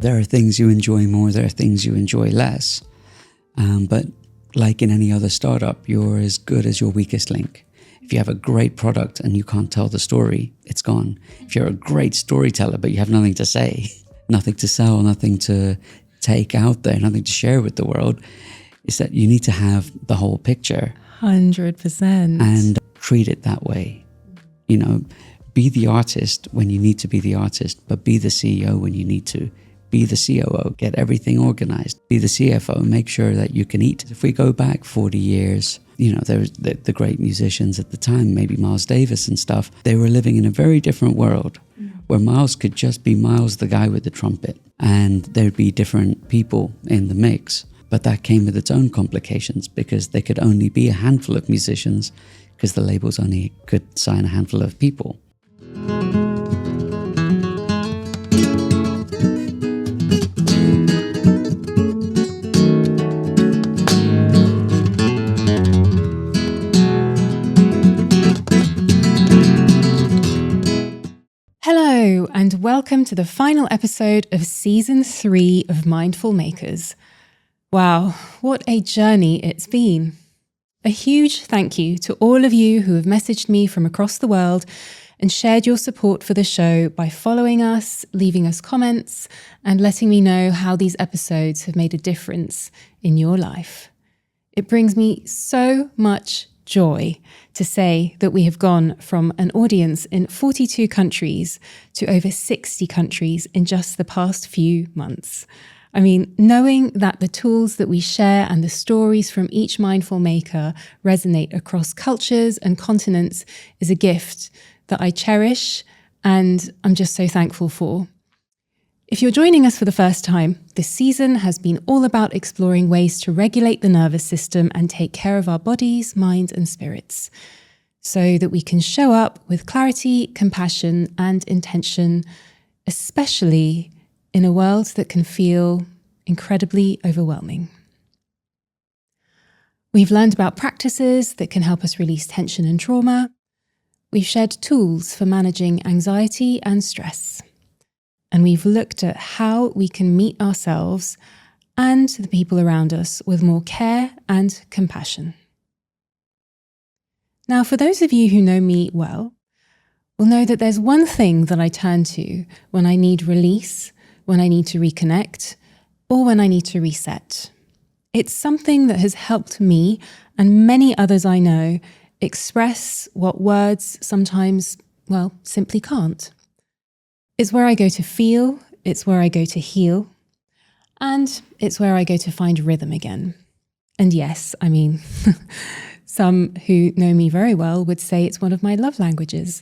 There are things you enjoy more, there are things you enjoy less. But like in any other startup, you're as good as your weakest link. If you have a great product and you can't tell the story, it's gone. If you're a great storyteller, but you have nothing to say, nothing to sell, nothing to take out there, nothing to share with the world, is that you need to have the whole picture. 100%. And treat it that way. You know, be the artist when you need to be the artist, but be the CEO when you need to. Be the COO, get everything organized. Be the CFO, make sure that you can eat. If we go back 40 years, you know, there was the great musicians at the time, maybe Miles Davis and stuff, they were living in a very different world where Miles could just be Miles, the guy with the trumpet, and there'd be different people in the mix. But that came with its own complications because there could only be a handful of musicians because the labels only could sign a handful of people. Hello, and welcome to the final episode of Season 3 of Mindful Makers. Wow, what a journey it's been. A huge thank you to all of you who have messaged me from across the world and shared your support for the show by following us, leaving us comments, and letting me know how these episodes have made a difference in your life. It brings me so much joy to say that we have gone from an audience in 42 countries to over 60 countries in just the past few months. I mean, knowing that the tools that we share and the stories from each mindful maker resonate across cultures and continents is a gift that I cherish and I'm just so thankful for. If you're joining us for the first time, this season has been all about exploring ways to regulate the nervous system and take care of our bodies, minds, and spirits so that we can show up with clarity, compassion, and intention, especially in a world that can feel incredibly overwhelming. We've learned about practices that can help us release tension and trauma. We've shared tools for managing anxiety and stress. And we've looked at how we can meet ourselves and the people around us with more care and compassion. Now, for those of you who know me well, will know that there's one thing that I turn to when I need release, when I need to reconnect, or when I need to reset. It's something that has helped me and many others I know express what words sometimes, well, simply can't. It's where I go to feel, it's where I go to heal, and it's where I go to find rhythm again. And yes, I mean, some who know me very well would say it's one of my love languages,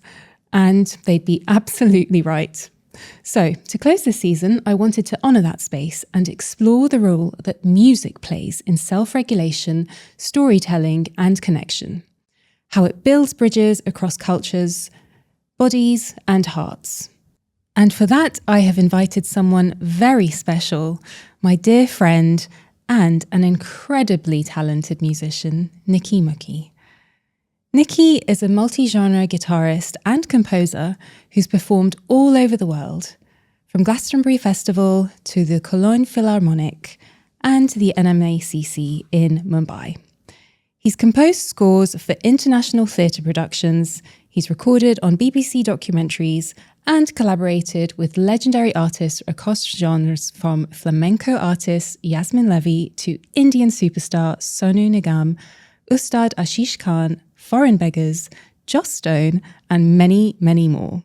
and they'd be absolutely right. So, to close this season, I wanted to honour that space and explore the role that music plays in self-regulation, storytelling, and connection. How it builds bridges across cultures, bodies, and hearts. And for that, I have invited someone very special, my dear friend and an incredibly talented musician, Niki Mukhi. Niki is a multi-genre guitarist and composer who's performed all over the world, from Glastonbury Festival to the Cologne Philharmonic and the NMACC in Mumbai. He's composed scores for international theatre productions, he's recorded on BBC documentaries and collaborated with legendary artists across genres from flamenco artist Yasmin Levy to Indian superstar Sonu Nigam, Ustad Aashish Khan, Foreign Beggars, Joss Stone, and many, many more.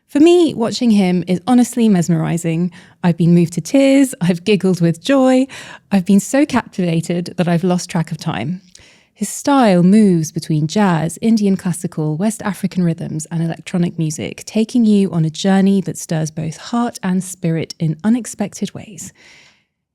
For me, watching him is honestly mesmerising. I've been moved to tears, I've giggled with joy, I've been so captivated that I've lost track of time. His style moves between jazz, Indian classical, West African rhythms, and electronic music, taking you on a journey that stirs both heart and spirit in unexpected ways.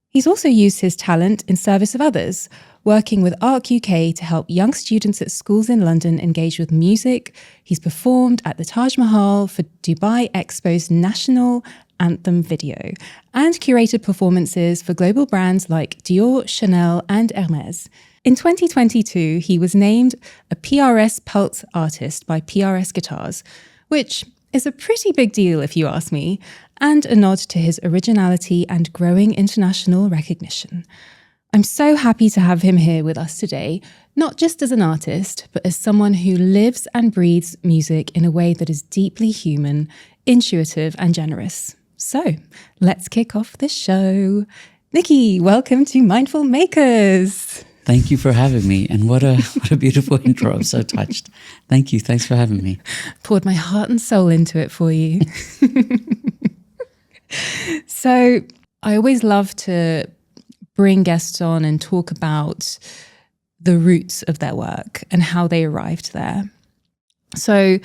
He's also used his talent in service of others, working with ARC UK to help young students at schools in London engage with music. He's performed at the Taj Mahal for Dubai Expo's national anthem video and curated performances for global brands like Dior, Chanel, and Hermès. In 2022, he was named a PRS Pulse Artist by PRS Guitars, which is a pretty big deal if you ask me, and a nod to his originality and growing international recognition. I'm so happy to have him here with us today, not just as an artist, but as someone who lives and breathes music in a way that is deeply human, intuitive, and generous. So, let's kick off the show. Niki, welcome to Mindful Makers. Thank you for having me. And what a beautiful intro. I'm so touched. Thank you. Thanks for having me. Poured my heart and soul into it for you. So, I always love to bring guests on and talk about the roots of their work and how they arrived there. So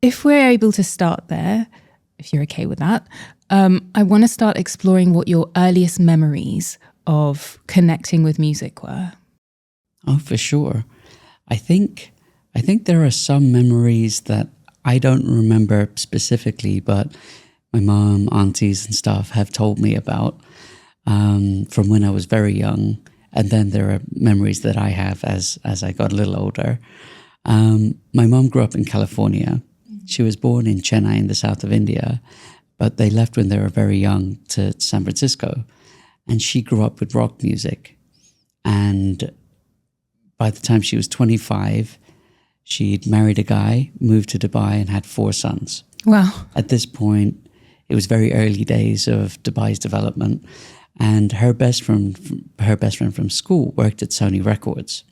if we're able to start there, if you're okay with that, I want to start exploring what your earliest memories of connecting with music were. Oh, for sure. I think there are some memories that I don't remember specifically, but my mom, aunties and stuff have told me about from when I was very young. And then there are memories that I have as I got a little older. My mom grew up in California. She was born in Chennai in the south of India, but they left when they were very young to San Francisco. And she grew up with rock music. And by the time she was 25, she'd married a guy, moved to Dubai, and had 4 sons. Wow. At this point, it was very early days of Dubai's development. And her best friend from school worked at Sony Records.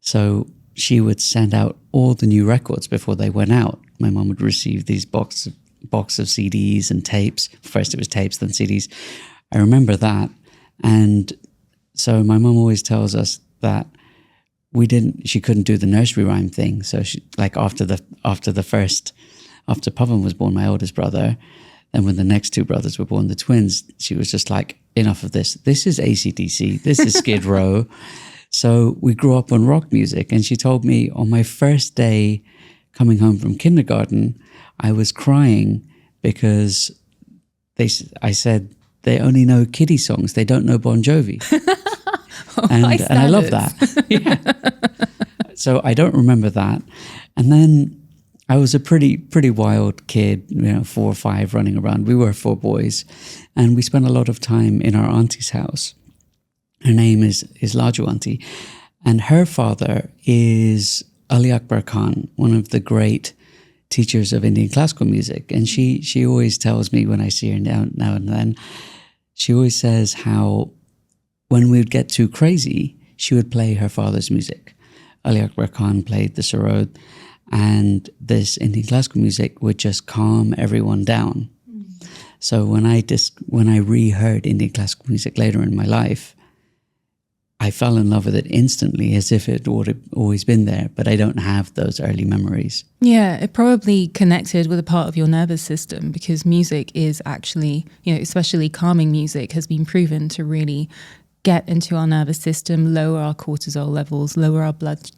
So she would send out all the new records before they went out. My mom would receive these box of CDs and tapes. First it was tapes, then CDs. I remember that. And so my mom always tells us that she couldn't do the nursery rhyme thing. So she, like after Pavan was born, my oldest brother, and when the next 2 brothers were born, the twins, she was just like, enough of this. This is AC/DC. This is Skid Row. So we grew up on rock music. And she told me on my first day coming home from kindergarten, I was crying because I said, they only know kiddie songs. They don't know Bon Jovi. And I love that. Yeah. So I don't remember that. And then I was a pretty wild kid, 4 or 5 running around. We were 4 boys, and we spent a lot of time in our auntie's house. Her name is Laju Auntie, and her father is Ali Akbar Khan, one of the great teachers of Indian classical music. And she always tells me when I see her now and then, she always says how when we would get too crazy, she would play her father's music. Ali Akbar Khan played the sarod, and this Indian classical music would just calm everyone down. So when I reheard Indian classical music later in my life, I fell in love with it instantly, as if it would have always been there, but I don't have those early memories. Yeah, it probably connected with a part of your nervous system, because music is actually, especially calming music has been proven to really get into our nervous system, lower our cortisol levels, lower our blood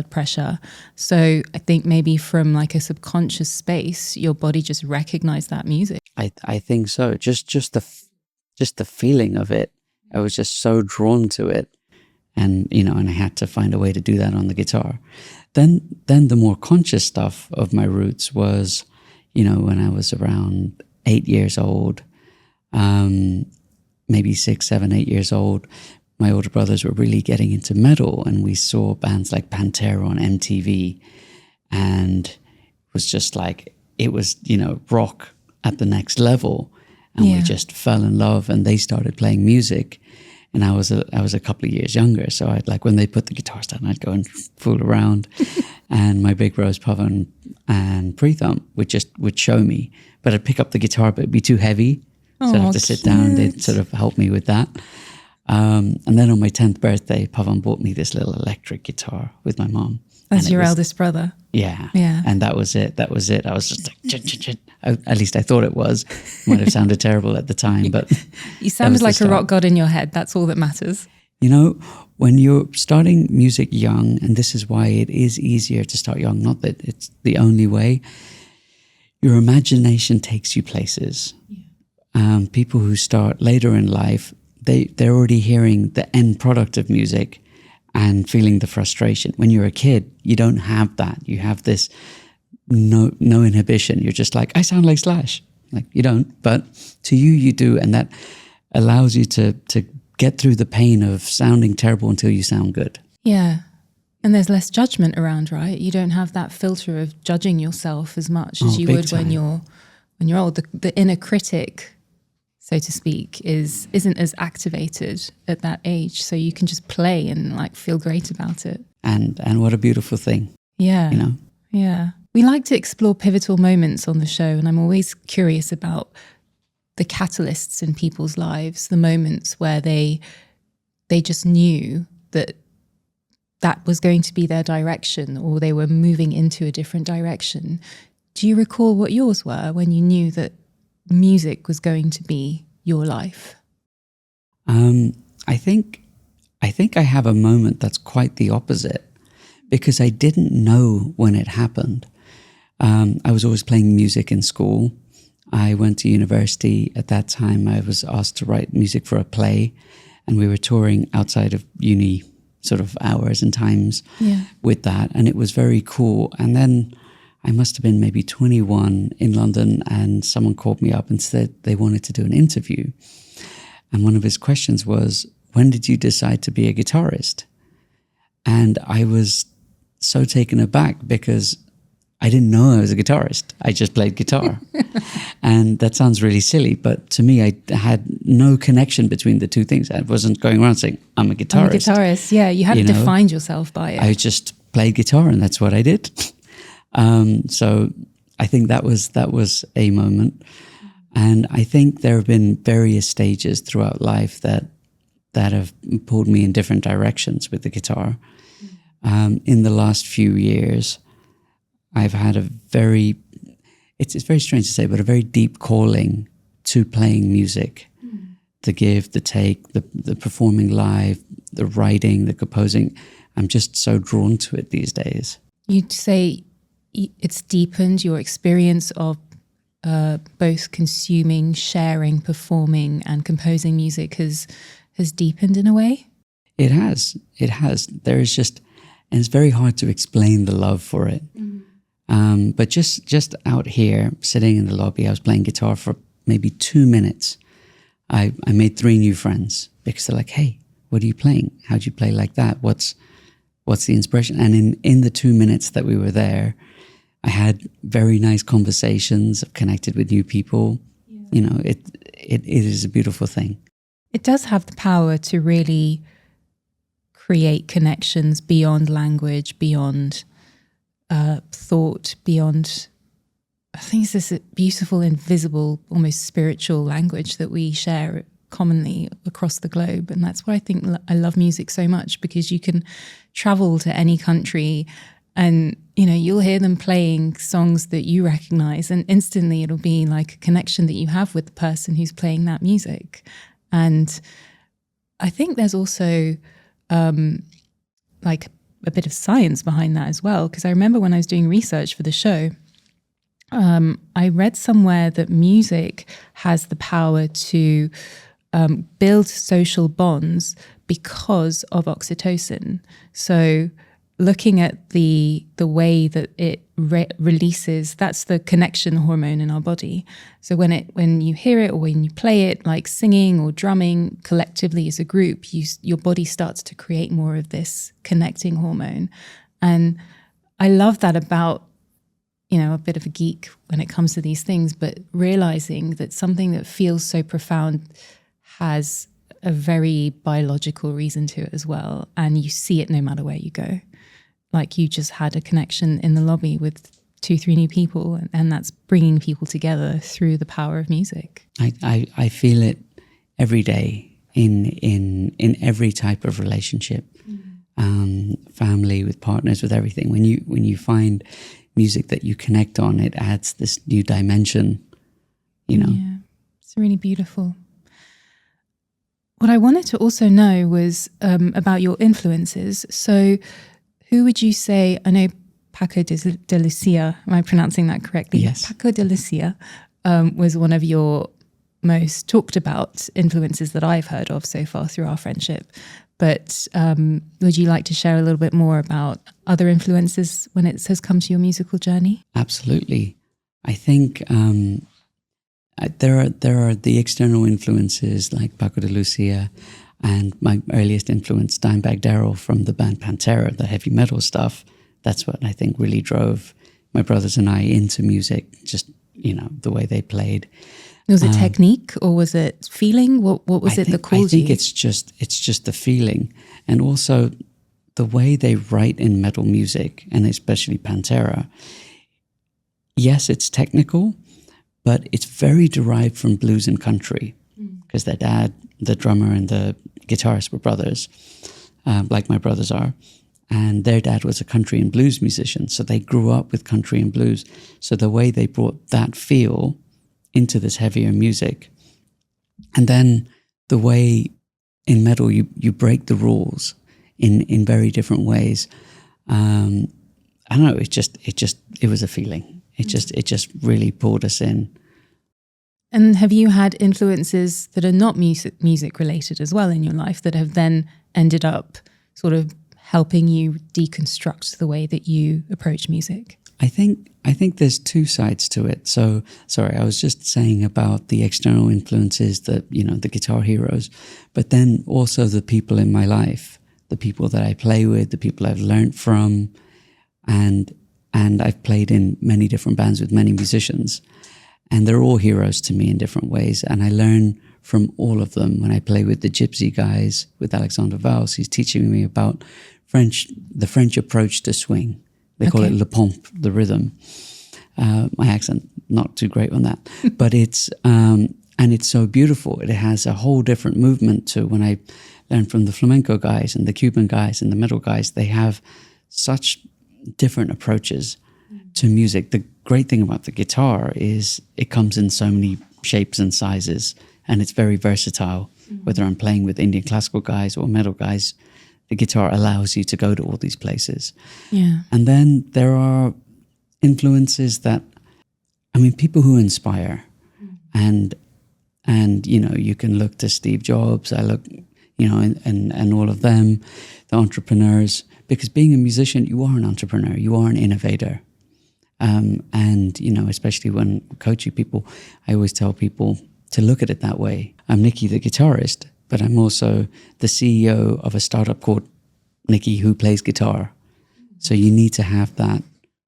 pressure. So I think maybe from like a subconscious space, your body just recognized that music. I think so. Just the feeling of it, I was just so drawn to it, and and I had to find a way to do that on the guitar. Then the more conscious stuff of my roots was, when I was around 8 years old. Maybe 6, 7, 8 years old, my older brothers were really getting into metal, and we saw bands like Pantera on MTV, and it was just like, it was, rock at the next level, and we just fell in love, and they started playing music, and I was a couple of years younger, so I'd like, when they put the guitars down, I'd go and fool around, and my big bros, Pavan and Pritham, would show me, but I'd pick up the guitar, but it'd be too heavy. So I'd have to sit down. They'd sort of help me with that. And then on my 10th birthday, Pavan bought me this little electric guitar with my mom. As your eldest brother. Yeah. And that was it. I was just like, at least I thought it was. Might have sounded terrible at the time, but you sounded like a rock god in your head. That's all that matters. When you're starting music young, and this is why it is easier to start young, not that it's the only way, your imagination takes you places. People who start later in life, they're already hearing the end product of music and feeling the frustration. When you're a kid, you don't have that. You have this no inhibition. You're just like, I sound like Slash. Like, you don't, but to you, you do. And that allows you to get through the pain of sounding terrible until you sound good. Yeah. And there's less judgment around, right? You don't have that filter of judging yourself as much as you would time. when you're old. The inner critic, so to speak, isn't as activated at that age. So you can just play and like feel great about it. And what a beautiful thing. Yeah. You know? Yeah. We like to explore pivotal moments on the show, and I'm always curious about the catalysts in people's lives, the moments where they just knew that was going to be their direction, or they were moving into a different direction. Do you recall what yours were when you knew that music was going to be your life? I think I have a moment that's quite the opposite, because I didn't know when it happened. I was always playing music in school. I went to university. At that time, I was asked to write music for a play, and we were touring outside of uni sort of hours and times with that. And it was very cool. And then I must have been maybe 21 in London, and someone called me up and said they wanted to do an interview. And one of his questions was, when did you decide to be a guitarist? And I was so taken aback because I didn't know I was a guitarist. I just played guitar. And that sounds really silly, but to me, I had no connection between the two things. I wasn't going around saying, I'm a guitarist. I'm a guitarist, yeah. You hadn't defined yourself by it. I just played guitar, and that's what I did. So I think that was a moment. And I think there have been various stages throughout life that have pulled me in different directions with the guitar. In the last few years, I've had it's very strange to say, but a very deep calling to playing music. The give, the take, the performing live, the writing, the composing. I'm just so drawn to it these days. You'd say it's deepened your experience of both consuming, sharing, performing, and composing music has deepened in a way? It has. There is just, and it's very hard to explain the love for it. But just out here, sitting in the lobby, I was playing guitar for maybe 2 minutes. I made 3 new friends because they're like, hey, what are you playing? How'd you play like that? What's the inspiration? And in the 2 minutes that we were there, I had very nice conversations. I've connected with new people. Yeah. You know, it is a beautiful thing. It does have the power to really create connections beyond language, beyond thought, beyond, I think it's this beautiful, invisible, almost spiritual language that we share commonly across the globe. And that's why I think I love music so much, because you can travel to any country and, you know, you'll hear them playing songs that you recognize, and instantly it'll be like a connection that you have with the person who's playing that music. And I think there's also like a bit of science behind that as well, because I remember when I was doing research for the show, I read somewhere that music has the power to build social bonds because of oxytocin. So looking at the way that it releases, that's the connection hormone in our body. So when you hear it or when you play it, like singing or drumming collectively as a group, your body starts to create more of this connecting hormone. And I love that about, you know, a bit of a geek when it comes to these things, but realizing that something that feels so profound has a very biological reason to it as well. And you see it no matter where you go. Like you just had a connection in the lobby with 2-3 new people, and that's bringing people together through the power of music. I feel it every day in every type of relationship, family, with partners, with everything. When you find music that you connect on, it adds this new dimension, you know. Yeah, it's really beautiful. What I wanted to also know was about your influences. So who would you say, I know Paco de Lucia, am I pronouncing that correctly? Yes. Paco de Lucia was one of your most talked about influences that I've heard of so far through our friendship. But would you like to share a little bit more about other influences when it has come to your musical journey? Absolutely. I think there are the external influences like Paco de Lucia, and my earliest influence, Dimebag Darrell from the band Pantera, the heavy metal stuff. That's what I think really drove my brothers and I into music, just, the way they played. Was it technique or was it feeling? What was it that called you? I think it's just the feeling, and also the way they write in metal music, and especially Pantera. Yes, it's technical, but it's very derived from blues and country, because their dad, the drummer and the guitarist, were brothers, like my brothers are. And their dad was a country and blues musician, so they grew up with country and blues. So the way they brought that feel into this heavier music, and then the way in metal you break the rules in very different ways. I don't know. It was a feeling. It just really pulled us in. And have you had influences that are not music related as well in your life that have then ended up sort of helping you deconstruct the way that you approach music? I think there's two sides to it. So, sorry, I was just saying about the external influences, that, the guitar heroes, but then also the people in my life, the people that I play with, the people I've learned from, and I've played in many different bands with many musicians, and they're all heroes to me in different ways. And I learn from all of them. When I play with the Gypsy guys, with Alexander Valls, he's teaching me about the French approach to swing. They call it le pompe, the rhythm. My accent, not too great on that, but it's so beautiful. It has a whole different movement to when I learn from the flamenco guys and the Cuban guys and the metal guys. They have such different approaches to music. The great thing about the guitar is it comes in so many shapes and sizes, and it's very versatile. Whether I'm playing with Indian classical guys or metal guys, the guitar allows you to go to all these places. Yeah. And then there are influences that, people who inspire. And you can look to Steve Jobs, I look, and all of them, the entrepreneurs, because being a musician, you are an entrepreneur, you are an innovator. Especially when coaching people, I always tell people to look at it that way. I'm Niki the guitarist, but I'm also the CEO of a startup called Niki who plays guitar. So you need to have that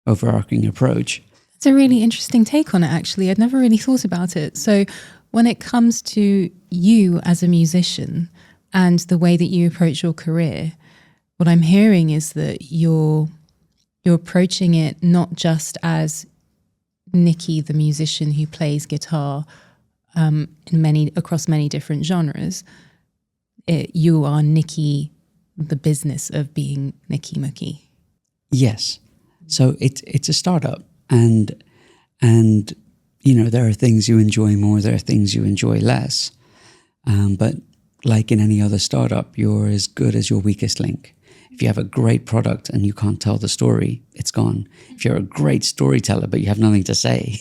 overarching approach. It's a really interesting take on it, actually. I'd never really thought about it. So when it comes to you as a musician and the way that you approach your career, what I'm hearing is that you're approaching it not just as Niki, the musician who plays guitar across many different genres. You are Niki, the business of being Niki Mukhi. Yes. So it's a startup, and there are things you enjoy more, there are things you enjoy less. But like in any other startup, you're as good as your weakest link. If you have a great product and you can't tell the story, it's gone. If you're a great storyteller but you have nothing to say,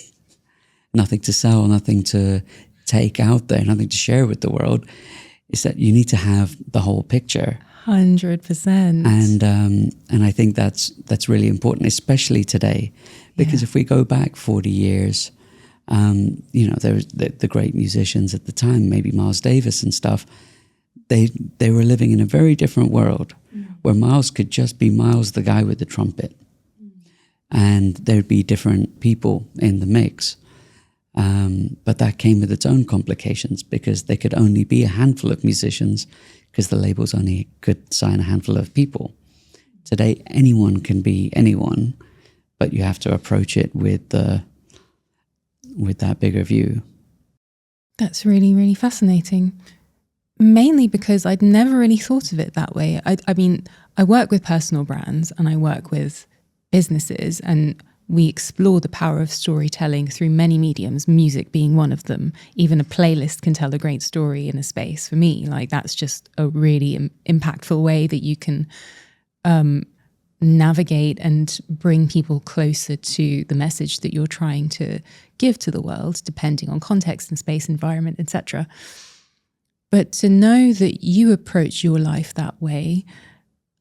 nothing to sell, nothing to take out there, nothing to share with the world, is that you need to have the whole picture. 100%. And I think that's really important, especially today, because if we go back 40 years, there was the great musicians at the time, maybe Miles Davis and stuff. They were living in a very different world where Miles could just be Miles, the guy with the trumpet, and there'd be different people in the mix. But that came with its own complications because there could only be a handful of musicians because the labels only could sign a handful of people. Today, anyone can be anyone, but you have to approach it with that bigger view. That's really, really fascinating. Mainly because I'd never really thought of it that way. I work with personal brands and I work with businesses, and we explore the power of storytelling through many mediums, music being one of them. Even a playlist can tell a great story in a space. For me, that's just a really impactful way that you can navigate and bring people closer to the message that you're trying to give to the world, depending on context and space, environment, etc. But to know that you approach your life that way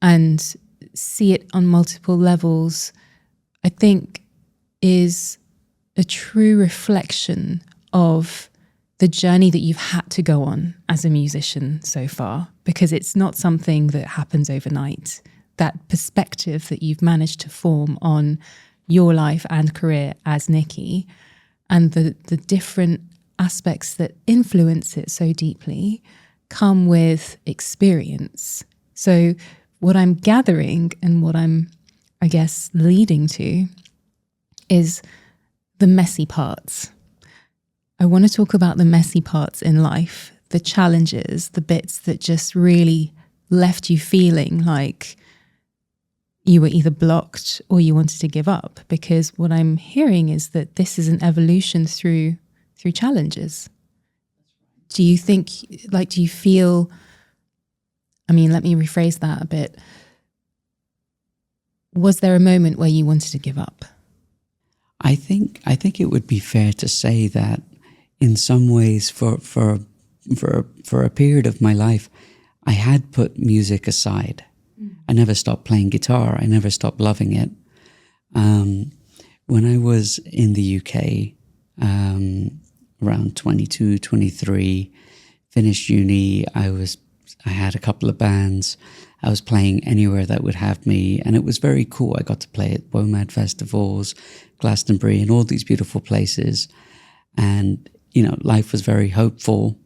and see it on multiple levels, I think is a true reflection of the journey that you've had to go on as a musician so far, because it's not something that happens overnight. That perspective that you've managed to form on your life and career as Niki, and the different aspects that influence it so deeply, come with experience. So what I'm gathering and what I'm, I guess, leading to is the messy parts. I want to talk about the messy parts in life, the challenges, the bits that just really left you feeling like you were either blocked or you wanted to give up. Because what I'm hearing is that this is an evolution through challenges. Do you think, like, do you feel, I mean, let me rephrase that a bit. Was there a moment where you wanted to give up? I think it would be fair to say that in some ways, for a period of my life, I had put music aside. I never stopped playing guitar. I never stopped loving it. When I was in the UK, around 22, 23, finished uni, I had a couple of bands. I was playing anywhere that would have me, and it was very cool. I got to play at WOMAD festivals, Glastonbury, and all these beautiful places. And, you know, life was very hopeful.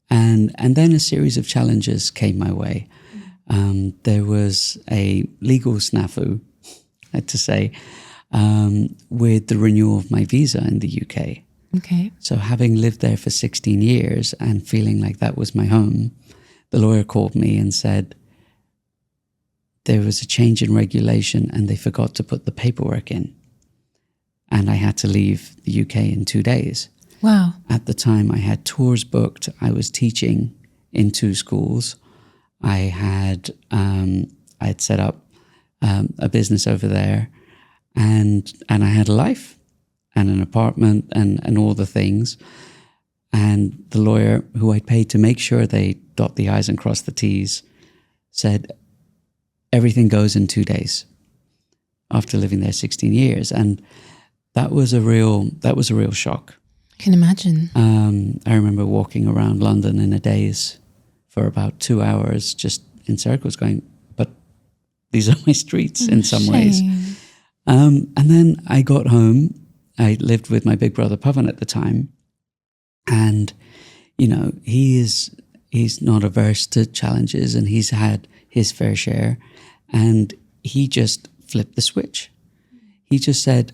And then a series of challenges came my way. There was a legal snafu, I had to say, with the renewal of my visa in the UK. Okay. So having lived there for 16 years and feeling like that was my home, the lawyer called me and said there was a change in regulation and they forgot to put the paperwork in. And I had to leave the UK in 2 days. Wow. At the time, I had tours booked. I was teaching in 2 schools. I'd set up a business over there, and I had a life and an apartment and all the things. And the lawyer who I paid to make sure they dot the I's and cross the T's said, everything goes in 2 days after living there 16 years. And that was a real shock. I can imagine. I remember walking around London in a daze for about 2 hours, just in circles going, but these are my streets in some ways. And then I got home. I lived with my big brother Pavan at the time. And, you know, he's not averse to challenges, and he's had his fair share. And he just flipped the switch. He just said,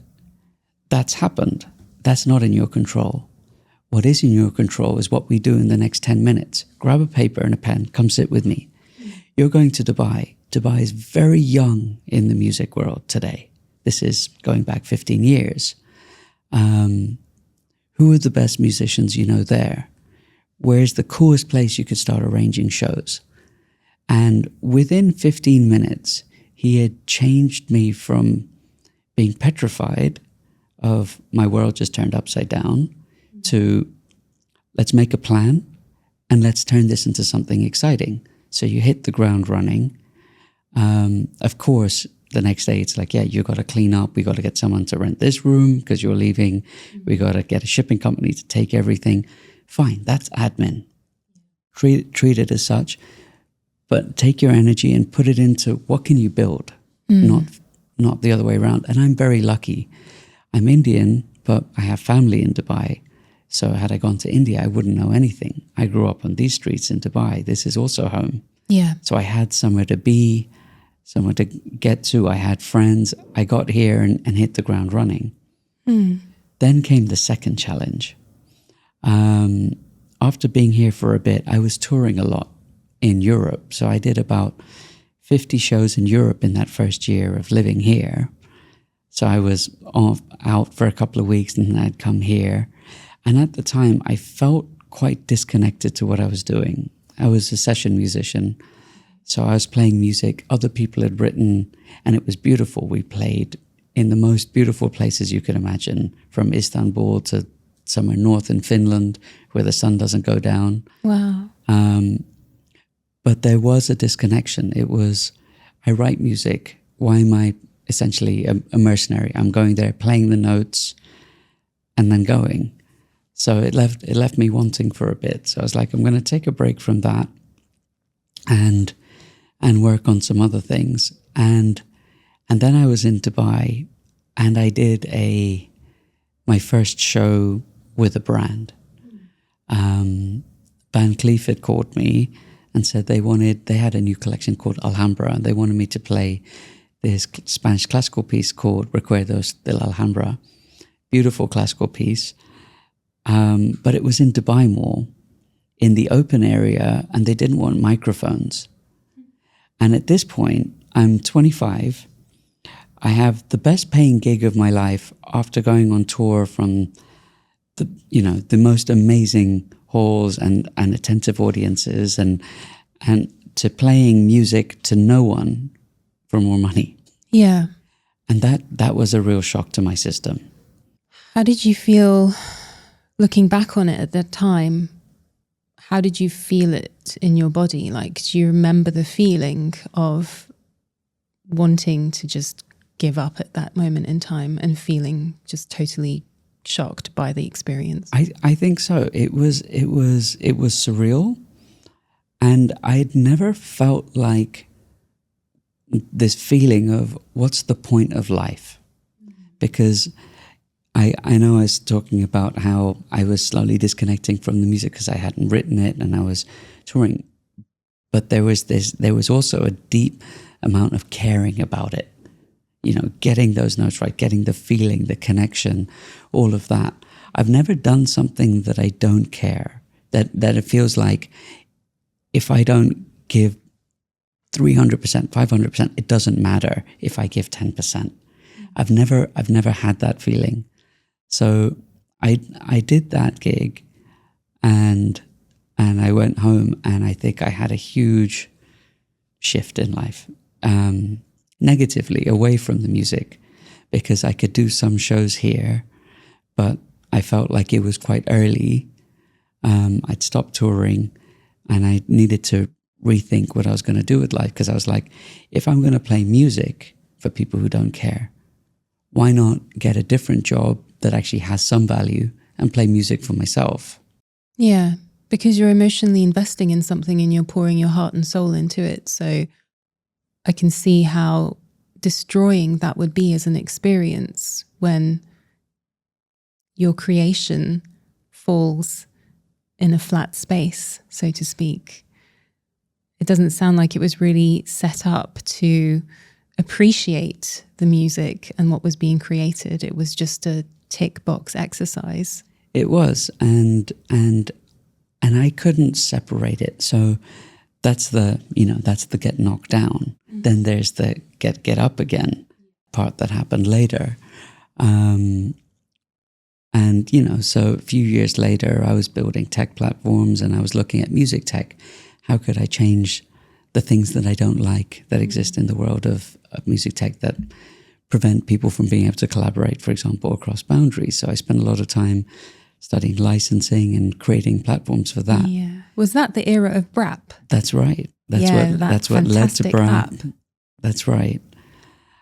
that's happened. That's not in your control. What is in your control is what we do in the next 10 minutes. Grab a paper and a pen. Come sit with me. You're going to Dubai. Dubai is very young in the music world today. This is going back 15 years. Who are the best musicians you know there? Where's the coolest place you could start arranging shows? And within 15 minutes, he had changed me from being petrified of my world just turned upside down to let's make a plan and let's turn this into something exciting. So you hit the ground running. Of course, the next day it's like, yeah, you got to clean up. We got to get someone to rent this room because you're leaving. We got to get a shipping company to take everything. Fine, that's admin. Treat it as such, but take your energy and put it into what can you build, not the other way around. And I'm very lucky. I'm Indian, but I have family in Dubai. So had I gone to India, I wouldn't know anything. I grew up on these streets in Dubai. This is also home. Yeah. So I had somewhere to be, somewhere to get to. I had friends. I got here and hit the ground running. Then came the second challenge. After being here for a bit, I was touring a lot in Europe. So I did about 50 shows in Europe in that first year of living here. So I was out for a couple of weeks and then I'd come here. And at the time, I felt quite disconnected to what I was doing. I was a session musician. So I was playing music other people had written, and it was beautiful. We played in the most beautiful places you could imagine, from Istanbul to somewhere north in Finland where the sun doesn't go down. Wow. But there was a disconnection. It was, I write music. Why am I essentially a mercenary? I'm going there, playing the notes, and then going. So it left me wanting for a bit. So I was like, I'm going to take a break from that and work on some other things. And then I was in Dubai, and I did my first show with a brand. Van Cleef had called me and said they had a new collection called Alhambra, and they wanted me to play this Spanish classical piece called Recuerdos de la Alhambra. Beautiful classical piece. But it was in Dubai Mall, in the open area, and they didn't want microphones. And at this point, I'm 25. I have the best paying gig of my life after going on tour from the most amazing halls and attentive audiences and to playing music to no one for more money. Yeah. And that was a real shock to my system. How did you feel looking back on it at that time? How did you feel it in your body? Like, do you remember the feeling of wanting to just give up at that moment in time and feeling just totally shocked by the experience? I think so. It was surreal, and I'd never felt like this feeling of what's the point of life, because I know I was talking about how I was slowly disconnecting from the music because I hadn't written it and I was touring, but there was also a deep amount of caring about it. Getting those notes right, getting the feeling, the connection, all of that. I've never done something that I don't care, that it feels like if I don't give 300%, 500%, it doesn't matter if I give 10%. I've never had that feeling. So I did that gig and I went home, and I think I had a huge shift in life. Negatively away from the music, because I could do some shows here, but I felt like it was quite early. I'd stopped touring and I needed to rethink what I was going to do with life, because I was like, if I'm going to play music for people who don't care, why not get a different job that actually has some value and play music for myself? Yeah, because you're emotionally investing in something and you're pouring your heart and soul into it. So I can see how destroying that would be as an experience when your creation falls in a flat space, so to speak. It doesn't sound like it was really set up to appreciate the music and what was being created. It was just a tick box exercise. It was, and I couldn't separate it. So that's the get knocked down. Mm-hmm. Then there's the get up again part that happened later. So a few years later, I was building tech platforms and I was looking at music tech. How could I change the things that I don't like that exist in the world of music tech that prevent people from being able to collaborate, for example, across boundaries? So I spent a lot of time studying licensing and creating platforms for that. Yeah. Was that the era of BRAP? That's right. That's what led to BRAP. That's right.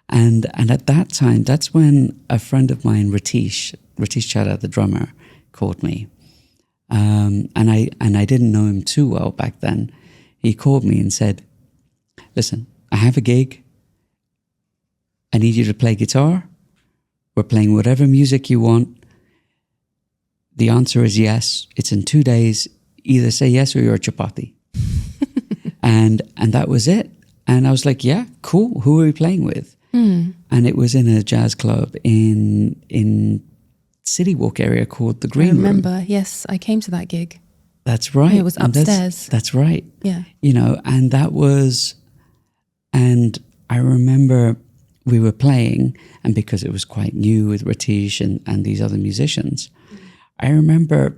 And at that time, that's when a friend of mine, Ratish Chadha, the drummer, called me. And I didn't know him too well back then. He called me and said, listen, I have a gig. I need you to play guitar. We're playing whatever music you want. The answer is yes. It's in 2 days. Either say yes or you're a chapati. and that was it. And I was like, yeah, cool. Who are we playing with? And it was in a jazz club in City Walk area called the Green Room. I remember, yes, I came to that gig. That's right. It was upstairs. That's right. Yeah. And that was, and I remember we were playing, and because it was quite new with Ratish and these other musicians, I remember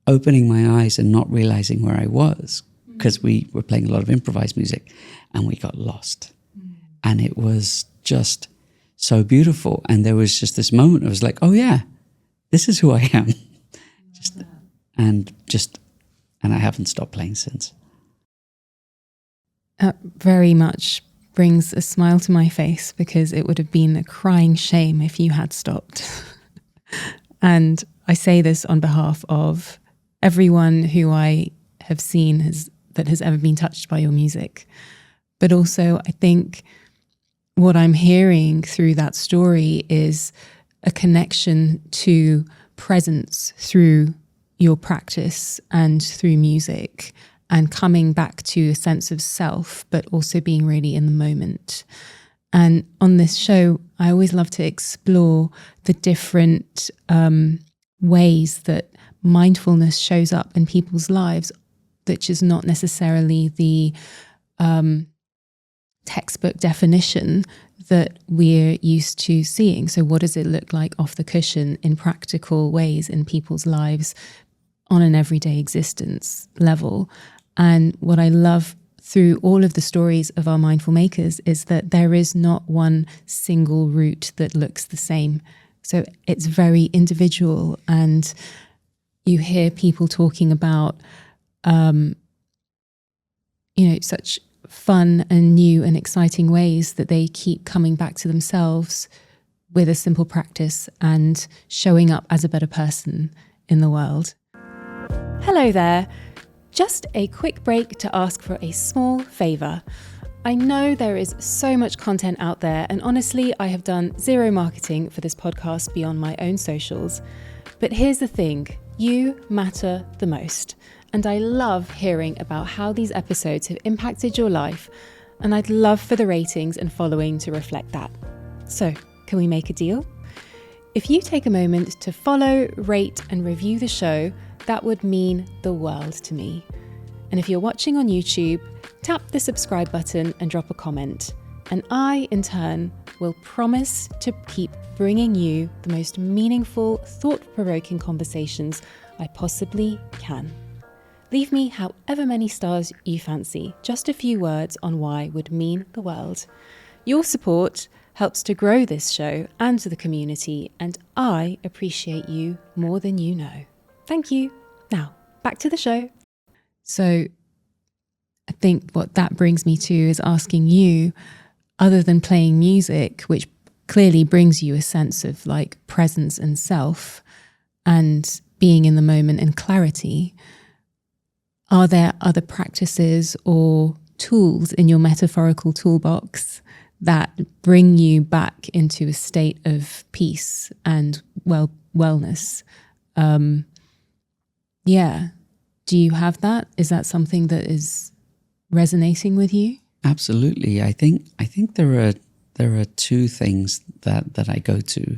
opening my eyes and not realizing where I was, because we were playing a lot of improvised music and we got lost. And it was just so beautiful. And there was just this moment, I was like, oh yeah, this is who I am. And I haven't stopped playing since. That very much brings a smile to my face, because it would have been a crying shame if you had stopped. And I say this on behalf of everyone who I have seen that has ever been touched by your music. But also, I think what I'm hearing through that story is a connection to presence through your practice and through music, and coming back to a sense of self, but also being really in the moment. And on this show, I always love to explore the different ways that mindfulness shows up in people's lives, which is not necessarily the textbook definition that we're used to seeing. So what does it look like off the cushion in practical ways in people's lives on an everyday existence level? And what I love through all of the stories of our mindful makers is that there is not one single route that looks the same. So it's very individual, and you hear people talking about, such fun and new and exciting ways that they keep coming back to themselves with a simple practice and showing up as a better person in the world. Hello there. Just a quick break to ask for a small favour. I know there is so much content out there, and honestly, I have done zero marketing for this podcast beyond my own socials. But here's the thing, you matter the most. And I love hearing about how these episodes have impacted your life, and I'd love for the ratings and following to reflect that. So, can we make a deal? If you take a moment to follow, rate, and review the show, that would mean the world to me. And if you're watching on YouTube, tap the subscribe button and drop a comment. And I, in turn, will promise to keep bringing you the most meaningful, thought-provoking conversations I possibly can. Leave me however many stars you fancy. Just a few words on why would mean the world. Your support helps to grow this show and the community, and I appreciate you more than you know. Thank you. Now, back to the show. So I think what that brings me to is asking you, other than playing music, which clearly brings you a sense of like presence and self and being in the moment and clarity, are there other practices or tools in your metaphorical toolbox that bring you back into a state of peace and wellness? Do you have that? Is that something that is resonating with you? Absolutely. I think there are two things that I go to.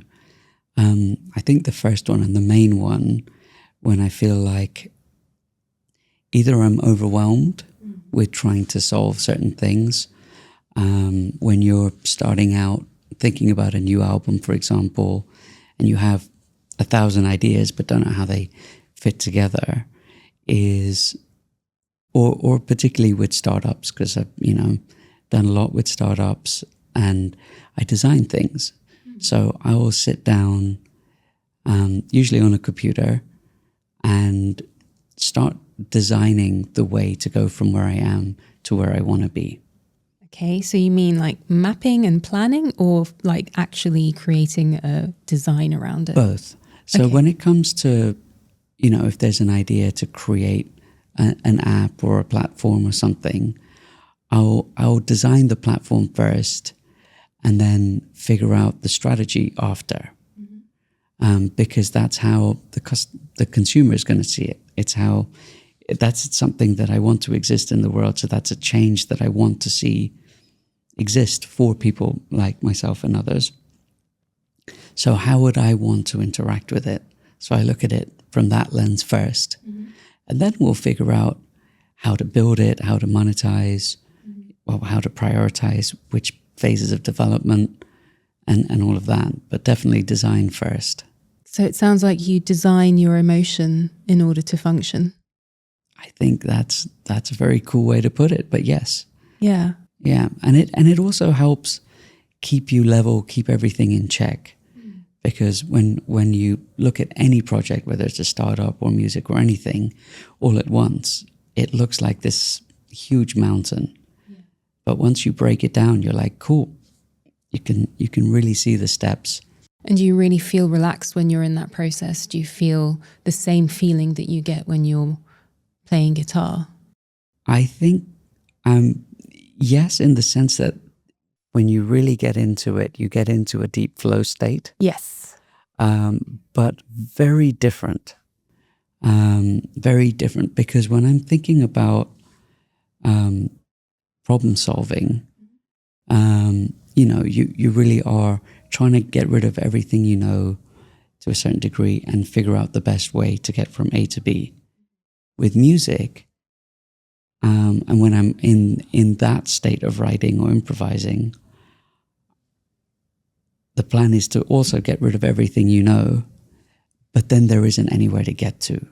I think the first one and the main one, when I feel like either I'm overwhelmed with trying to solve certain things, when you're starting out thinking about a new album, for example, and you have 1,000 ideas but don't know how they fit together, or particularly with startups, because I've done a lot with startups and I design things. So I will sit down, usually on a computer, and start designing the way to go from where I am to where I want to be. Okay, so you mean like mapping and planning, or like actually creating a design around it? Both. So when it comes to, if there's an idea to create an app or a platform or something, I'll design the platform first and then figure out the strategy after. Because that's how the consumer is going to see it. That's something that I want to exist in the world. So that's a change that I want to see exist for people like myself and others. So how would I want to interact with it? So I look at it from that lens first. And then we'll figure out how to build it, how to monetize, how to prioritize which phases of development and all of that. But definitely design first. So it sounds like you design your emotion in order to function. I think that's a very cool way to put it, but yes. Yeah. Yeah. And it also helps keep you level, keep everything in check. Because when you look at any project, whether it's a startup or music or anything, all at once, it looks like this huge mountain. Yeah. But once you break it down, you're like, cool. You can really see the steps And do you really feel relaxed when you're in that process? Do you feel the same feeling that you get when you're playing guitar? I think, yes, in the sense that when you really get into it, you get into a deep flow state. Yes. But very different. Very different, because when I'm thinking about problem solving, you really are trying to get rid of everything you know to a certain degree and figure out the best way to get from A to B. With music, and when I'm in that state of writing or improvising, the plan is to also get rid of everything you know, but then there isn't anywhere to get to.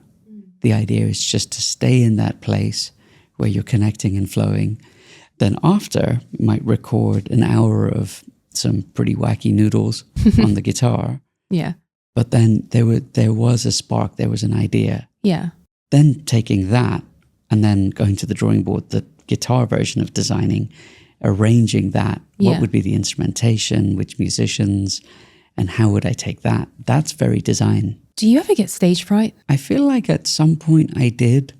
The idea is just to stay in that place where you're connecting and flowing. Then after, you might record an hour of some pretty wacky noodles on the guitar. Yeah. But then there was a spark, there was an idea. Yeah. Then taking that and then going to the drawing board, the guitar version of designing, arranging that. Yeah. What would be the instrumentation, which musicians, and how would I take that? That's very design. Do you ever get stage fright? I feel like at some point I did,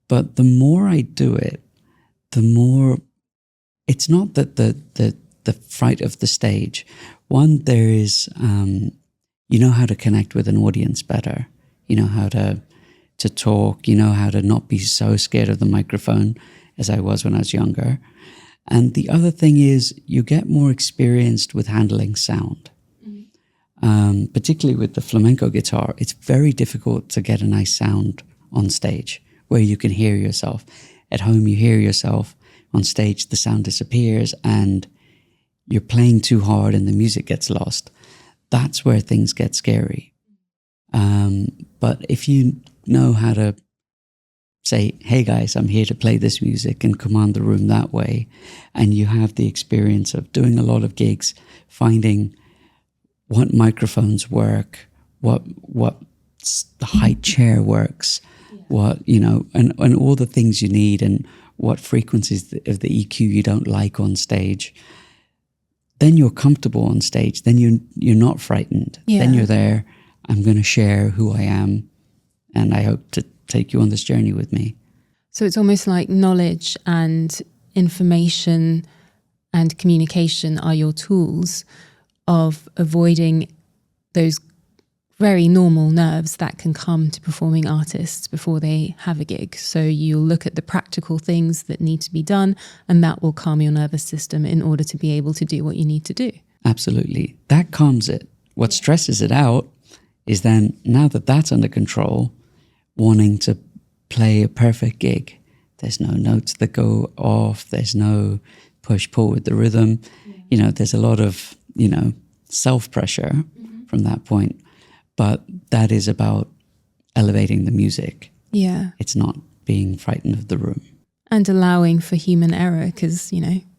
but the more I do it, the more, it's not that the fright of the stage. One, there is, you know how to connect with an audience better. You know how to talk. You know how to not be so scared of the microphone as I was when I was younger. And the other thing is you get more experienced with handling sound. Particularly with the flamenco guitar, it's very difficult to get a nice sound on stage where you can hear yourself. At home, you hear yourself. On stage, the sound disappears and you're playing too hard and the music gets lost. That's where things get scary. But if you know how to say, hey guys, I'm here to play this music and command the room that way, and you have the experience of doing a lot of gigs, finding what microphones work, what the height chair works, what, and all the things you need, and what frequencies of the EQ you don't like on stage, then you're comfortable on stage. Then you're not frightened. Yeah. Then you're there. I'm going to share who I am, and I hope to take you on this journey with me. So it's almost like knowledge and information and communication are your tools of avoiding those very normal nerves that can come to performing artists before they have a gig. So you'll look at the practical things that need to be done, and that will calm your nervous system in order to be able to do what you need to do. Absolutely. That calms it. What stresses it out is then, now that that's under control, wanting to play a perfect gig. There's no notes that go off. There's no push-pull with the rhythm. There's a lot of, self-pressure from that point. But that is about elevating the music. Yeah. It's not being frightened of the room. And allowing for human error, because,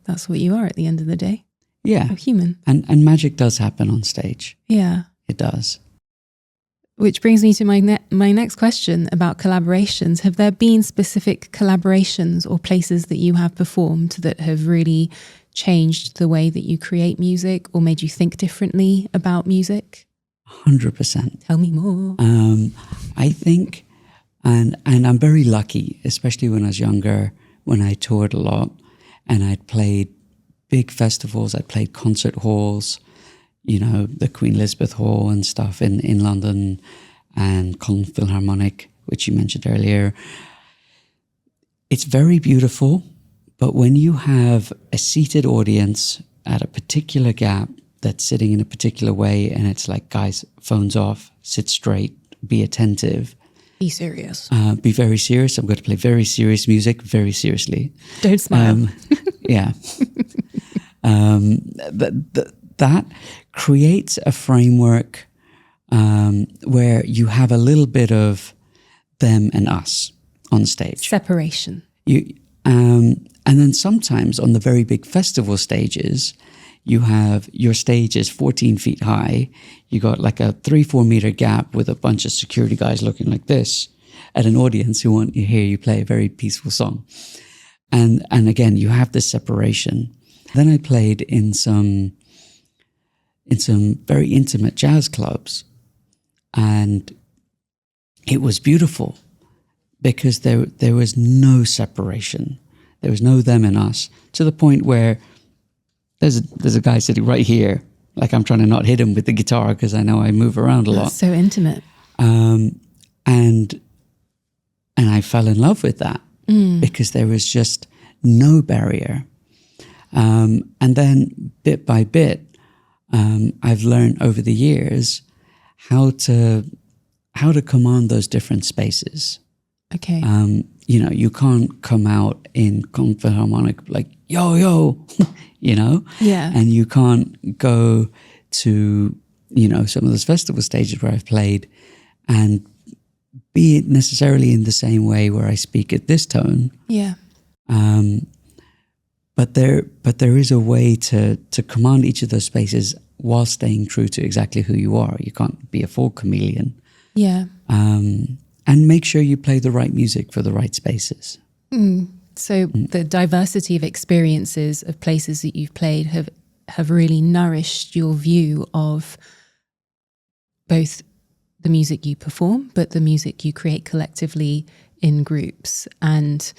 that's what you are at the end of the day. Yeah. You're human. And magic does happen on stage. Yeah. It does. Which brings me to my next question about collaborations. Have there been specific collaborations or places that you have performed that have really changed the way that you create music or made you think differently about music? 100%. Tell me more. I think, and I'm very lucky, especially when I was younger, when I toured a lot and I'd played big festivals, I played concert halls, the Queen Elizabeth Hall and stuff in London, and Cologne Philharmonic, which you mentioned earlier. It's very beautiful, but when you have a seated audience at a particular gap that's sitting in a particular way, and it's like, guys, phones off, sit straight, be attentive. Be serious. Be very serious. I'm going to play very serious music, very seriously. Don't smile. Yeah. That creates a framework where you have a little bit of them and us on stage. Separation. And then sometimes on the very big festival stages, you have your stage is 14 feet high. You got like a 3-4 meter gap with a bunch of security guys looking like this at an audience who want to hear you play a very peaceful song. And again, you have this separation. Then I played in some in some very intimate jazz clubs. And it was beautiful because there was no separation. There was no them and us, to the point where there's a guy sitting right here, like I'm trying to not hit him with the guitar because I know I move around a lot. That's so intimate. And I fell in love with that because there was just no barrier. And then bit by bit, I've learned over the years how to command those different spaces. Okay. You know, you can't come out in Philharmonic like, yo, you know? Yeah. And you can't go to, you know, some of those festival stages where I've played and be it necessarily in the same way where I speak at this tone. Yeah. But there is a way to command each of those spaces while staying true to exactly who you are. You can't be a full chameleon. Yeah. And make sure you play the right music for the right spaces. So the diversity of experiences of places that you've played have really nourished your view of both the music you perform, but the music you create collectively in groups. And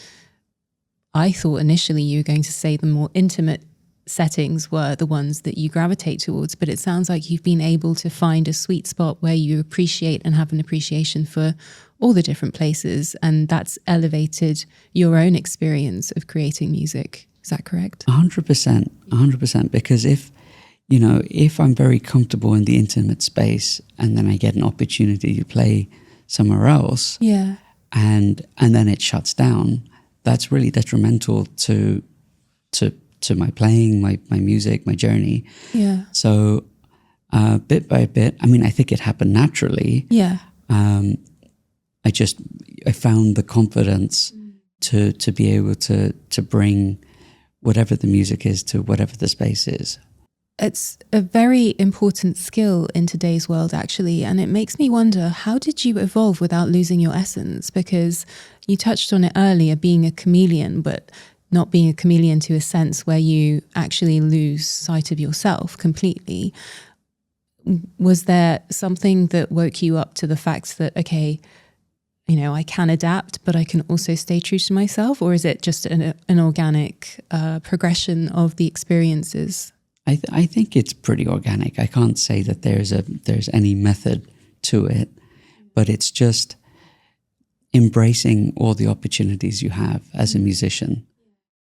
I thought initially you were going to say the more intimate settings were the ones that you gravitate towards, but it sounds like you've been able to find a sweet spot where you appreciate and have an appreciation for all the different places, and that's elevated your own experience of creating music. Is that correct? 100%. Because if I'm very comfortable in the intimate space and then I get an opportunity to play somewhere else, yeah, and then it shuts down, that's really detrimental to my playing, my music, my journey. Yeah. So bit by bit, I mean, I think it happened naturally. Yeah. I found the confidence to be able to bring whatever the music is to whatever the space is. It's a very important skill in today's world, actually. And it makes me wonder, how did you evolve without losing your essence? Because you touched on it earlier, being a chameleon, but not being a chameleon to a sense where you actually lose sight of yourself completely. Was there something that woke you up to the fact that, okay, you know, I can adapt, but I can also stay true to myself? Or is it just an organic progression of the experiences? I think it's pretty organic. I can't say that there's any method to it, but it's just embracing all the opportunities you have as a musician,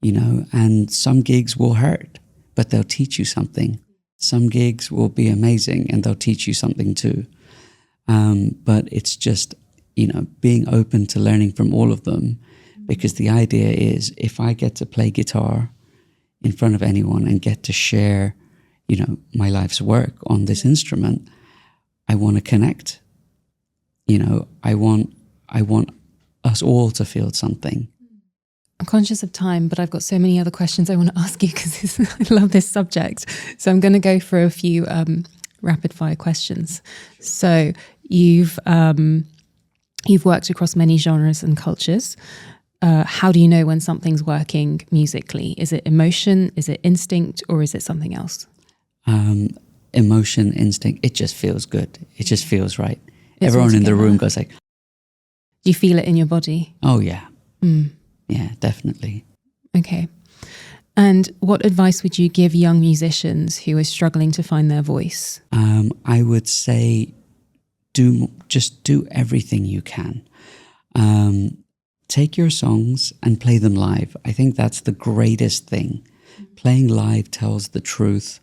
you know, and some gigs will hurt, but they'll teach you something. Some gigs will be amazing and they'll teach you something too. But it's just, you know, being open to learning from all of them, because the idea is if I get to play guitar in front of anyone and get to share, you know, my life's work on this instrument, I want to connect. You know, I want us all to feel something. I'm conscious of time, but I've got so many other questions I want to ask you because I love this subject. So I'm going to go for a few rapid fire questions. So you've worked across many genres and cultures. How do you know when something's working musically? Is it emotion? Is it instinct? Or is it something else? Emotion, instinct. It just feels good. It just feels right. It's Everyone in the altogether. room goes like, Do you feel it in your body? oh yeah. Yeah, definitely. Okay. And what advice would you give young musicians who are struggling to find their voice? I would say just do everything you can. Take your songs and play them live. I think that's the greatest thing. Playing live tells the truth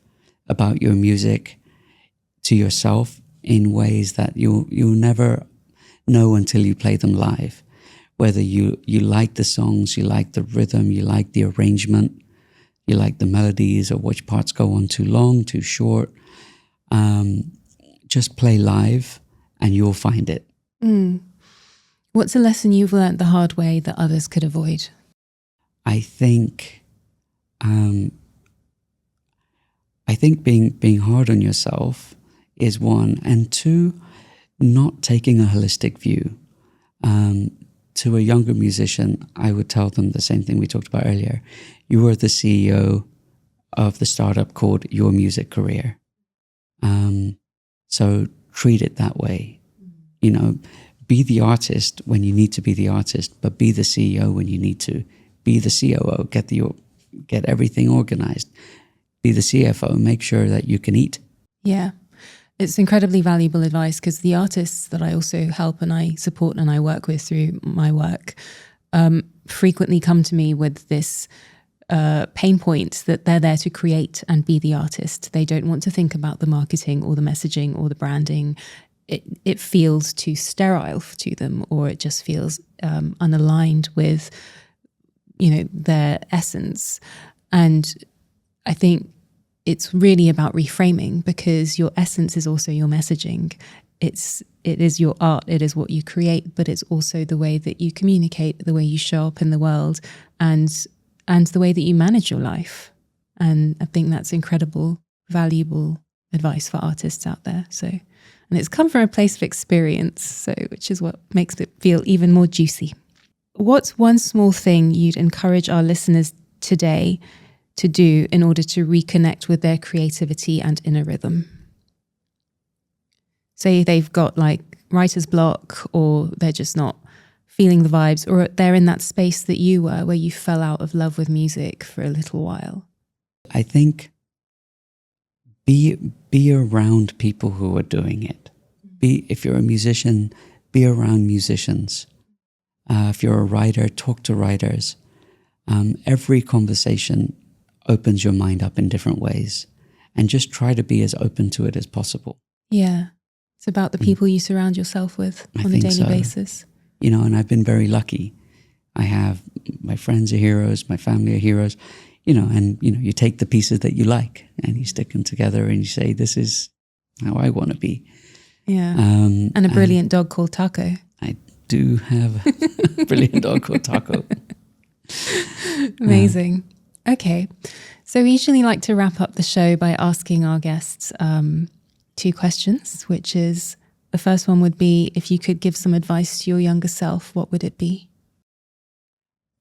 about your music to yourself in ways that you'll never know until you play them live. Whether you like the songs, you like the rhythm, you like the arrangement, you like the melodies, or which parts go on too long, too short. Just play live and you'll find it. What's a lesson you've learned the hard way that others could avoid? I think being hard on yourself is one, and two, not taking a holistic view. To a younger musician, I would tell them the same thing we talked about earlier. You are the CEO of the startup called your music career. So treat it that way. You know, be the artist when you need to be the artist, but be the CEO when you need to. Be the COO, get everything organized. Be the CFO, make sure that you can eat. Yeah. It's incredibly valuable advice, because the artists that I also help and I support and I work with through my work frequently come to me with this pain point that they're there to create and be the artist. They don't want to think about the marketing or the messaging or the branding. It feels too sterile to them, or it just feels unaligned with, their essence. And I think it's really about reframing, because your essence is also your messaging. It is your art, it is what you create, but it's also the way that you communicate, the way you show up in the world, and the way that you manage your life. And I think that's incredible, valuable advice for artists out there. So, and it's come from a place of experience, so which is what makes it feel even more juicy. What's one small thing you'd encourage our listeners today to do in order to reconnect with their creativity and inner rhythm? Say they've got like writer's block, or they're just not feeling the vibes, or they're in that space that you were, where you fell out of love with music for a little while. I think be around people who are doing it. If you're a musician, be around musicians. If you're a writer, talk to writers. Every conversation opens your mind up in different ways, and just try to be as open to it as possible. Yeah. It's about the people you surround yourself with on a daily basis. And I've been very lucky. I have my friends are heroes, my family are heroes, and you take the pieces that you like and you stick them together and you say, this is how I want to be. Yeah. And a brilliant dog called Taco. I do have a brilliant dog called Taco. Amazing. Okay. So we usually like to wrap up the show by asking our guests 2 questions, which is, the first one would be, if you could give some advice to your younger self, what would it be?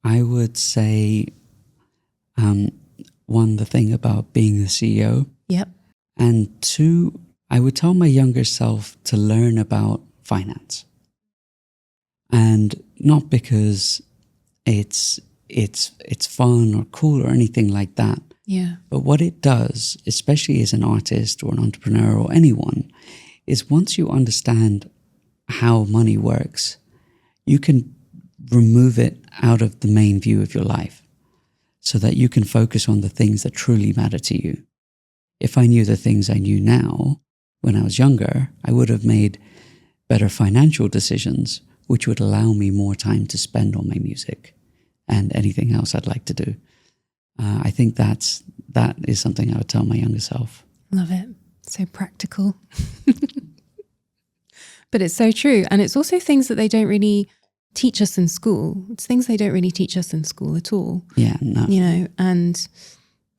I would say, one, the thing about being the CEO. Yep. And 2, I would tell my younger self to learn about finance. And not because it's fun or cool or anything like that. Yeah. But what it does, especially as an artist or an entrepreneur or anyone, is once you understand how money works, you can remove it out of the main view of your life so that you can focus on the things that truly matter to you. If I knew the things I knew now when I was younger, I would have made better financial decisions, which would allow me more time to spend on my music and anything else I'd like to do. I think that is something I would tell my younger self. Love it. So practical. But it's so true. And it's also things that they don't really teach us in school. It's things they don't really teach us in school at all. Yeah, no. And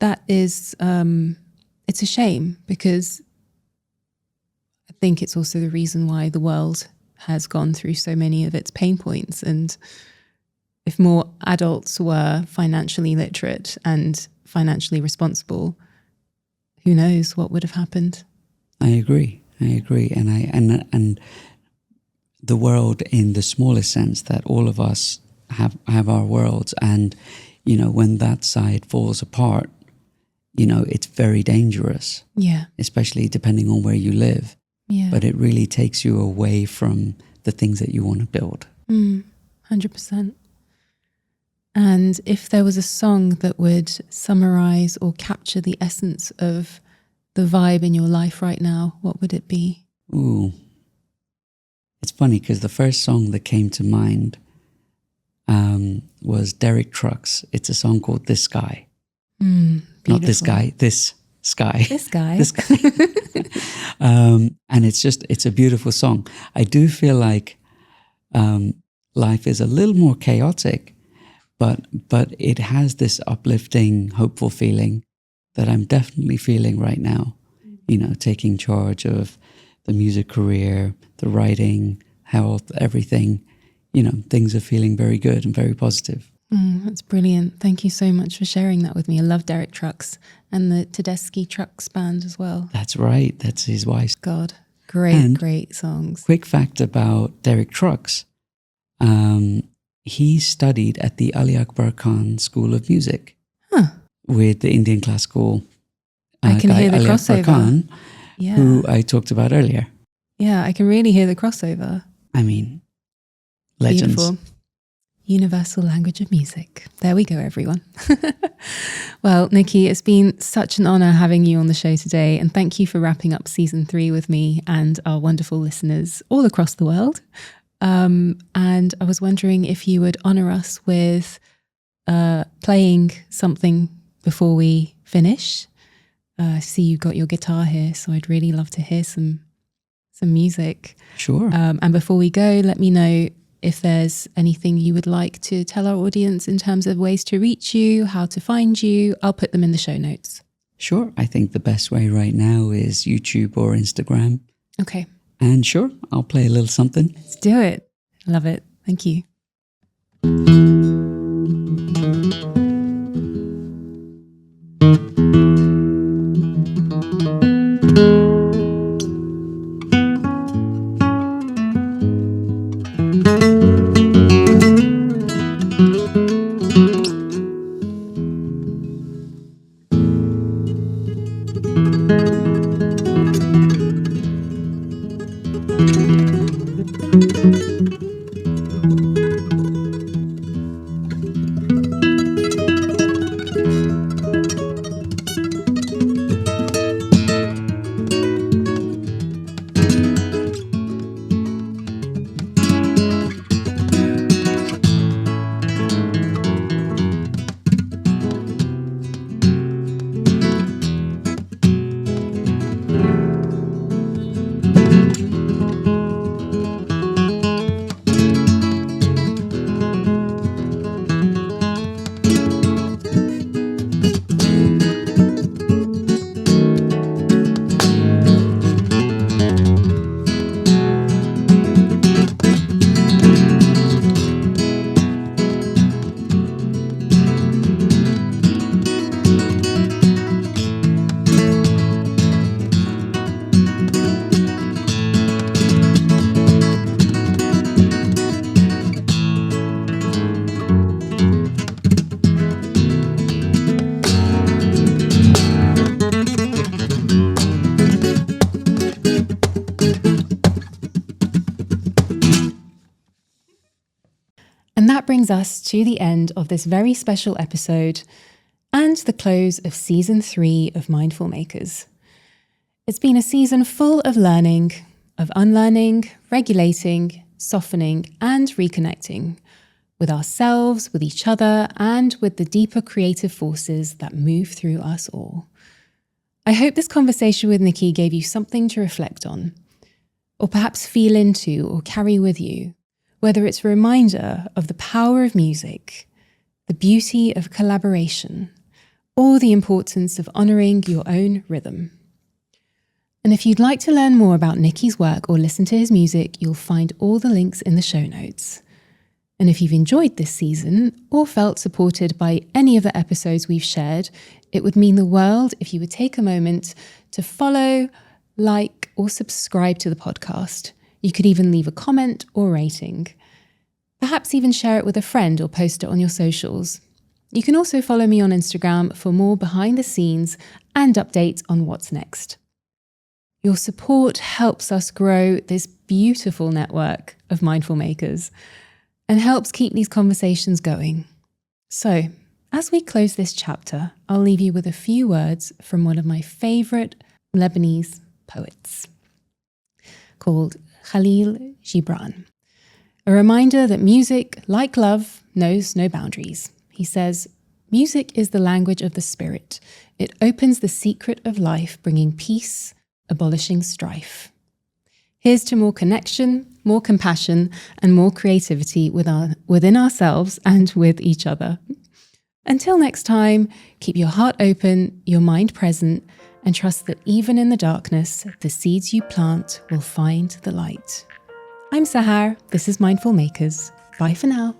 that is, it's a shame, because I think it's also the reason why the world has gone through so many of its pain points. And if more adults were financially literate and financially responsible, who knows what would have happened? I agree. And the world, in the smallest sense, that all of us have our worlds, and when that side falls apart, it's very dangerous. Yeah. Especially depending on where you live. Yeah. But it really takes you away from the things that you want to build. 100%. And if there was a song that would summarize or capture the essence of the vibe in your life right now, what would it be? Ooh. It's funny, because the first song that came to mind was Derek Trucks. It's a song called This Sky. Not this guy, this sky. This guy. This guy. And it's a beautiful song. I do feel like life is a little more chaotic, but it has this uplifting, hopeful feeling that I'm definitely feeling right now. Taking charge of the music career, the writing, health, everything. Things are feeling very good and very positive. That's brilliant. Thank you so much for sharing that with me. I love Derek Trucks and the Tedeschi Trucks band as well. That's right. That's his wife. God, great songs. Quick fact about Derek Trucks. He studied at the Ali Akbar Khan School of Music with the Indian classical I can guy, hear the Ali crossover. Akbar Khan, Yeah. who I talked about earlier. Yeah, I can really hear the crossover. I mean, legends. Beautiful. Universal language of music. There we go, everyone. Well, Niki, it's been such an honor having you on the show today. And thank you for wrapping up season 3 with me and our wonderful listeners all across the world. And I was wondering if you would honor us with playing something before we finish. I see you've got your guitar here, so I'd really love to hear some music. Sure. And before we go, let me know if there's anything you would like to tell our audience in terms of ways to reach you, how to find you. I'll put them in the show notes. Sure. I think the best way right now is YouTube or Instagram. Okay. And sure, I'll play a little something. Let's do it. Love it. Thank you. And that brings us to the end of this very special episode and the close of season 3 of Mindful Makers. It's been a season full of learning, of unlearning, regulating, softening, and reconnecting with ourselves, with each other, and with the deeper creative forces that move through us all. I hope this conversation with Niki gave you something to reflect on, or perhaps feel into or carry with you, whether it's a reminder of the power of music, the beauty of collaboration, or the importance of honouring your own rhythm. And if you'd like to learn more about Niki's work or listen to his music, you'll find all the links in the show notes. And if you've enjoyed this season or felt supported by any of the episodes we've shared, it would mean the world if you would take a moment to follow, like, or subscribe to the podcast. You could even leave a comment or rating. Perhaps even share it with a friend or post it on your socials. You can also follow me on Instagram for more behind the scenes and updates on what's next. Your support helps us grow this beautiful network of mindful makers and helps keep these conversations going. So, as we close this chapter, I'll leave you with a few words from one of my favourite Lebanese poets called Khalil Gibran. A reminder that music, like love, knows no boundaries. He says, "Music is the language of the spirit. It opens the secret of life, bringing peace, abolishing strife. Here's to more connection, more compassion, and more creativity within ourselves and with each other." Until next time, keep your heart open, your mind present, and trust that even in the darkness, the seeds you plant will find the light. I'm Sahar. This is Mindful Makers. Bye for now.